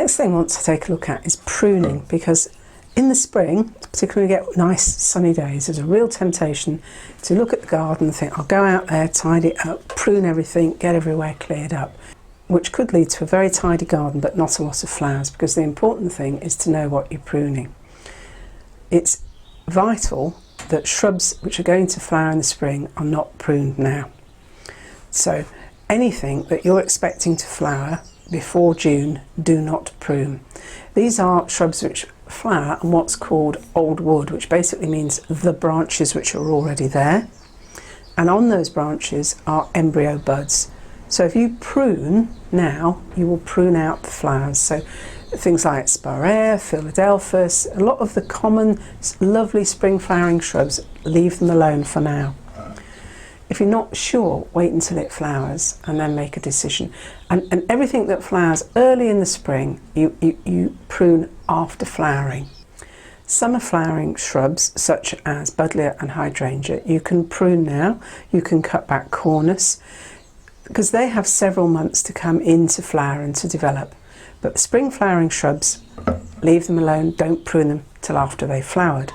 next thing I want to take a look at is pruning, because in the spring, particularly when you get nice sunny days, there's a real temptation to look at the garden and think, I'll go out there, tidy it up, prune everything, get everywhere cleared up, which could lead to a very tidy garden but not a lot of flowers, because the important thing is to know what you're pruning. It's vital that shrubs which are going to flower in the spring are not pruned now. So anything that you're expecting to flower before June, do not prune. These are shrubs which flower on what's called old wood, which basically means the branches which are already there, and on those branches are embryo buds. So if you prune now, you will prune out the flowers. So things like Spiraea, Philadelphus, a lot of the common lovely spring flowering shrubs, leave them alone for now. If you're not sure, wait until it flowers and then make a decision. And everything that flowers early in the spring, you prune after flowering. Summer flowering shrubs such as buddleia and hydrangea, you can prune now. You can cut back corners because they have several months to come into flower and to develop. But the spring flowering shrubs, leave them alone, don't prune them till after they've flowered.